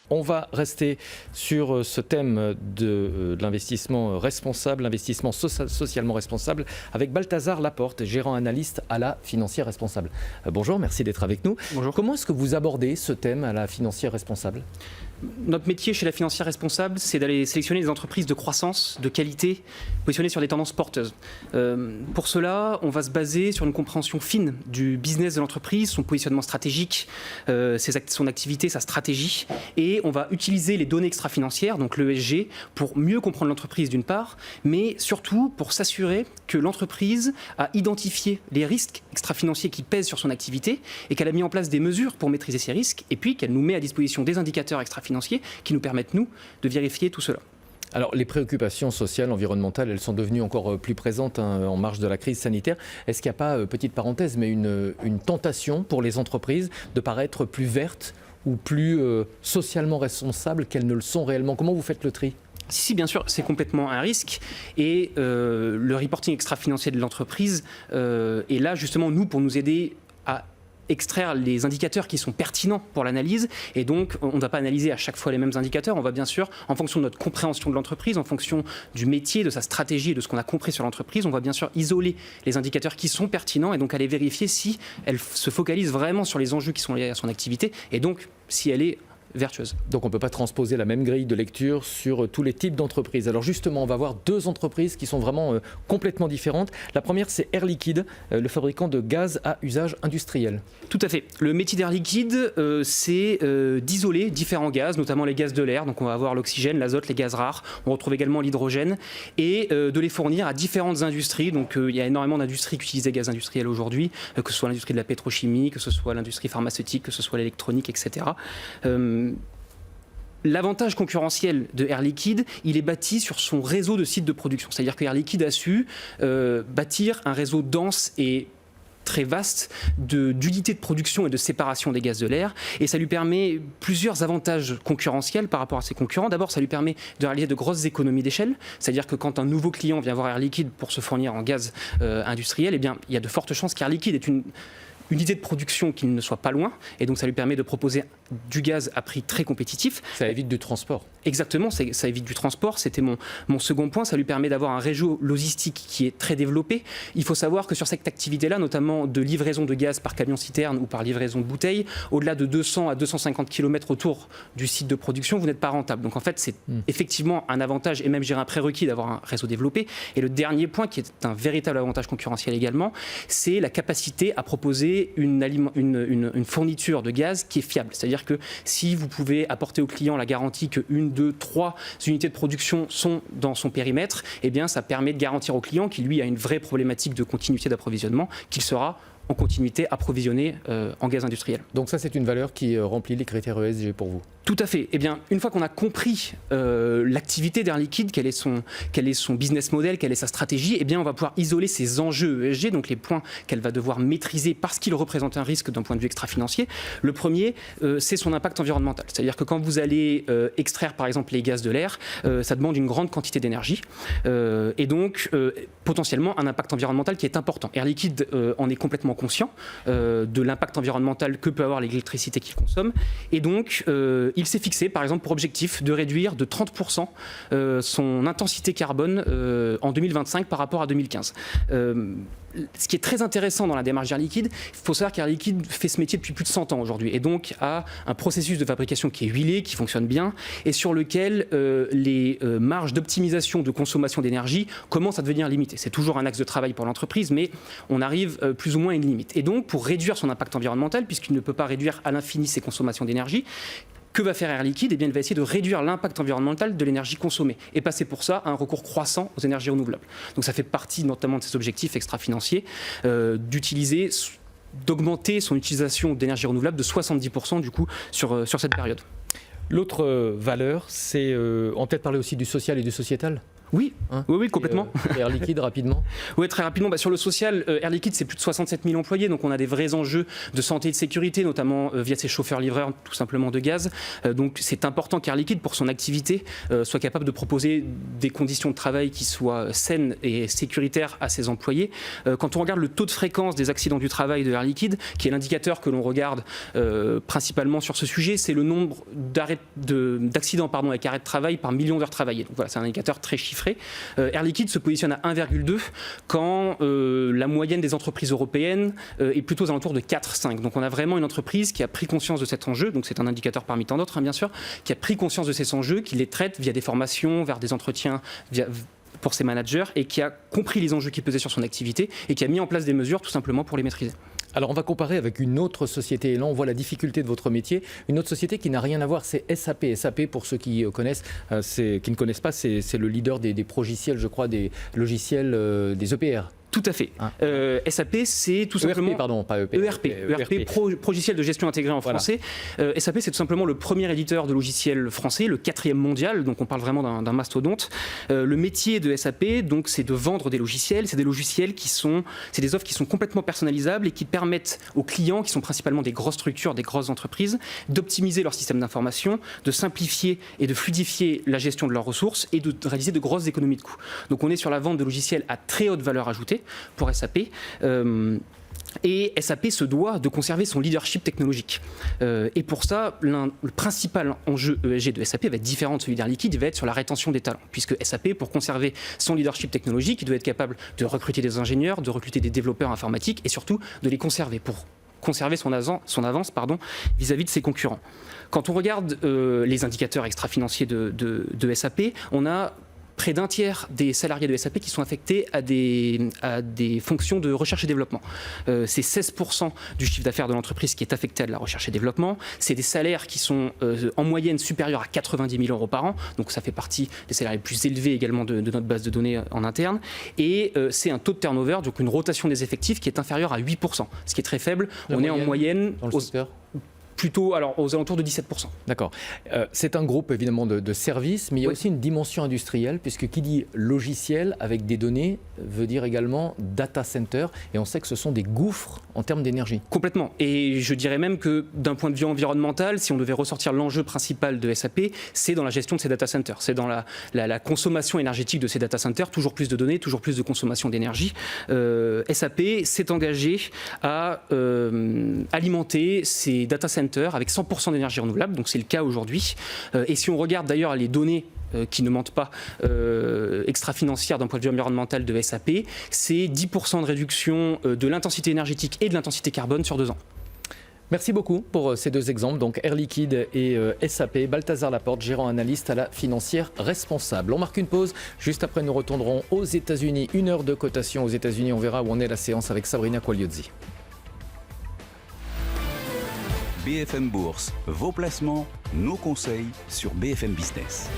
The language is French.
On va rester sur ce thème de l'investissement responsable, l'investissement socialement responsable, avec Balthazar Laporte, gérant analyste à la Financière Responsable. Bonjour, merci d'être avec nous. Bonjour. Comment est-ce que vous abordez ce thème à la Financière Responsable ? Notre métier chez la Financière Responsable, c'est d'aller sélectionner des entreprises de croissance, de qualité, positionnées sur des tendances porteuses. Pour cela, on va se baser sur une compréhension fine du business de l'entreprise, son positionnement stratégique, son activité, sa stratégie. Et on va utiliser les données extra-financières, donc l'ESG, pour mieux comprendre l'entreprise d'une part, mais surtout pour s'assurer que l'entreprise a identifié les risques extra-financiers qui pèsent sur son activité et qu'elle a mis en place des mesures pour maîtriser ces risques et puis qu'elle nous met à disposition des indicateurs extra-financiers qui nous permettent, nous, de vérifier tout cela. Alors, les préoccupations sociales, environnementales, elles sont devenues encore plus présentes en marge de la crise sanitaire. Est-ce qu'il n'y a pas, petite parenthèse, mais une tentation pour les entreprises de paraître plus vertes ou plus socialement responsables qu'elles ne le sont réellement ? Comment vous faites le tri ? Si, bien sûr, c'est complètement un risque et le reporting extra-financier de l'entreprise est là justement, nous, pour nous aider à extraire les indicateurs qui sont pertinents pour l'analyse. Et donc, on ne va pas analyser à chaque fois les mêmes indicateurs. On va bien sûr, en fonction de notre compréhension de l'entreprise, en fonction du métier, de sa stratégie et de ce qu'on a compris sur l'entreprise, on va bien sûr isoler les indicateurs qui sont pertinents et donc aller vérifier si elle se focalise vraiment sur les enjeux qui sont liés à son activité et donc si elle est vertueuse. Donc on ne peut pas transposer la même grille de lecture sur tous les types d'entreprises. Alors justement, on va voir deux entreprises qui sont vraiment complètement différentes. La première, c'est Air Liquide, le fabricant de gaz à usage industriel. Tout à fait. Le métier d'Air Liquide, c'est d'isoler différents gaz, notamment les gaz de l'air. Donc on va avoir l'oxygène, l'azote, les gaz rares. On retrouve également l'hydrogène et de les fournir à différentes industries. Donc il y a énormément d'industries qui utilisent des gaz industriels aujourd'hui, que ce soit l'industrie de la pétrochimie, que ce soit l'industrie pharmaceutique, que ce soit l'électronique, etc. L'avantage concurrentiel de Air Liquide, il est bâti sur son réseau de sites de production. C'est-à-dire que Air Liquide a su bâtir un réseau dense et très vaste d'unités de production et de séparation des gaz de l'air. Et ça lui permet plusieurs avantages concurrentiels par rapport à ses concurrents. D'abord, ça lui permet de réaliser de grosses économies d'échelle. C'est-à-dire que quand un nouveau client vient voir Air Liquide pour se fournir en gaz industriel, eh bien, il y a de fortes chances qu'Air Liquide ait une unité de production qui ne soit pas loin, et donc ça lui permet de proposer du gaz à prix très compétitif. Ça évite du transport. Exactement, ça évite du transport, c'était mon second point, ça lui permet d'avoir un réseau logistique qui est très développé. Il faut savoir que sur cette activité-là, notamment de livraison de gaz par camion-citerne ou par livraison de bouteilles, au-delà de 200 à 250 km autour du site de production, vous n'êtes pas rentable. Donc en fait, c'est effectivement un avantage, et même un prérequis d'avoir un réseau développé. Et le dernier point, qui est un véritable avantage concurrentiel également, c'est la capacité à proposer une fourniture de gaz qui est fiable. C'est-à-dire que si vous pouvez apporter au client la garantie que 1, 2, 3 unités de production sont dans son périmètre, eh bien ça permet de garantir au client qui lui a une vraie problématique de continuité d'approvisionnement, qu'il sera en continuité approvisionné en gaz industriel. Donc ça, c'est une valeur qui remplit les critères ESG pour vous ? Tout à fait. Eh bien, une fois qu'on a compris l'activité d'Air Liquide, quel est son business model, quelle est sa stratégie, eh bien, on va pouvoir isoler ses enjeux ESG, donc les points qu'elle va devoir maîtriser parce qu'ils représentent un risque d'un point de vue extra-financier. Le premier, c'est son impact environnemental. C'est-à-dire que quand vous allez extraire, par exemple, les gaz de l'air, ça demande une grande quantité d'énergie et donc potentiellement un impact environnemental qui est important. Air Liquide en est complètement conscient de l'impact environnemental que peut avoir l'électricité qu'il consomme et donc il s'est fixé, par exemple, pour objectif de réduire de 30% son intensité carbone en 2025 par rapport à 2015. Ce qui est très intéressant dans la démarche d'Air Liquide, il faut savoir qu'Air Liquide fait ce métier depuis plus de 100 ans aujourd'hui et donc a un processus de fabrication qui est huilé, qui fonctionne bien et sur lequel les marges d'optimisation de consommation d'énergie commencent à devenir limitées. C'est toujours un axe de travail pour l'entreprise, mais on arrive plus ou moins à une limite. Et donc, pour réduire son impact environnemental, puisqu'il ne peut pas réduire à l'infini ses consommations d'énergie, que va faire Air Liquide ? Eh bien, il va essayer de réduire l'impact environnemental de l'énergie consommée et passer pour ça à un recours croissant aux énergies renouvelables. Donc ça fait partie notamment de ses objectifs extra-financiers, d'augmenter son utilisation d'énergie renouvelable de 70% du coup sur cette période. L'autre valeur, c'est, on peut peut-être parler aussi du social et du sociétal ? Oui, oui, complètement. Air Liquide, rapidement. Oui, très rapidement. Sur le social, Air Liquide, c'est plus de 67 000 employés, donc on a des vrais enjeux de santé et de sécurité, notamment via ses chauffeurs-livreurs, tout simplement de gaz. Donc c'est important qu'Air Liquide, pour son activité, soit capable de proposer des conditions de travail qui soient saines et sécuritaires à ses employés. Quand on regarde le taux de fréquence des accidents du travail de Air Liquide, qui est l'indicateur que l'on regarde principalement sur ce sujet, c'est le nombre d'accidents avec arrêt de travail par million d'heures travaillées. Donc voilà, c'est un indicateur très chiffré. Air Liquide se positionne à 1,2 quand la moyenne des entreprises européennes est plutôt aux alentours de 4,5. Donc on a vraiment une entreprise qui a pris conscience de cet enjeu, donc c'est un indicateur parmi tant d'autres bien sûr, qui a pris conscience de ces enjeux, qui les traite via des formations, vers des entretiens, pour ses managers, et qui a compris les enjeux qui pesaient sur son activité et qui a mis en place des mesures tout simplement pour les maîtriser. Alors on va comparer avec une autre société, et là on voit la difficulté de votre métier, une autre société qui n'a rien à voir, c'est SAP. SAP, pour ceux qui connaissent, qui ne connaissent pas, c'est le leader des progiciels, je crois, des logiciels des EPR. Tout à fait. SAP, c'est tout simplement... ERP, pardon, pas EPR. ERP, logiciel de gestion intégrée en français. Voilà. SAP, c'est tout simplement le premier éditeur de logiciels français, le 4e mondial, donc on parle vraiment d'un mastodonte. Le métier de SAP, donc, c'est de vendre des logiciels. C'est des logiciels c'est des offres qui sont complètement personnalisables et qui permettent aux clients, qui sont principalement des grosses structures, des grosses entreprises, d'optimiser leur système d'information, de simplifier et de fluidifier la gestion de leurs ressources et de réaliser de grosses économies de coûts. Donc on est sur la vente de logiciels à très haute valeur ajoutée pour SAP. Et SAP se doit de conserver son leadership technologique. Et pour ça, le principal enjeu ESG de SAP va être différent de celui d'Air Liquide, il va être sur la rétention des talents. Puisque SAP, pour conserver son leadership technologique, il doit être capable de recruter des ingénieurs, de recruter des développeurs informatiques et surtout de les conserver pour conserver son avance vis-à-vis de ses concurrents. Quand on regarde les indicateurs extra-financiers de SAP, on a près d'un tiers des salariés de SAP qui sont affectés à des fonctions de recherche et développement. C'est 16% du chiffre d'affaires de l'entreprise qui est affecté à de la recherche et développement. C'est des salaires qui sont en moyenne supérieurs à 90 000 euros par an. Donc ça fait partie des salaires les plus élevés également de notre base de données en interne. Et c'est un taux de turnover, donc une rotation des effectifs qui est inférieure à 8%, ce qui est très faible. On est en moyenne dans le secteur plutôt aux alentours de 17%. D'accord. C'est un groupe évidemment de services, mais il y a aussi une dimension industrielle, puisque qui dit logiciel avec des données veut dire également data center, et on sait que ce sont des gouffres en termes d'énergie. Complètement. Et je dirais même que d'un point de vue environnemental, si on devait ressortir l'enjeu principal de SAP, c'est dans la gestion de ces data centers. C'est dans la consommation énergétique de ces data centers, toujours plus de données, toujours plus de consommation d'énergie. SAP s'est engagé à alimenter ces data centers avec 100% d'énergie renouvelable, donc c'est le cas aujourd'hui. Et si on regarde d'ailleurs les données qui ne mentent pas extra-financières d'un point de vue environnemental de SAP, c'est 10% de réduction de l'intensité énergétique et de l'intensité carbone sur 2 ans. Merci beaucoup pour ces 2 exemples, donc Air Liquide et SAP. Balthazar Laporte, gérant analyste à la Financière Responsable. On marque une pause, juste après nous retournerons aux États-Unis. 1 heure de cotation aux États-Unis, on verra où en est la séance avec Sabrina Quagliozzi. BFM Bourse, vos placements, nos conseils sur BFM Business.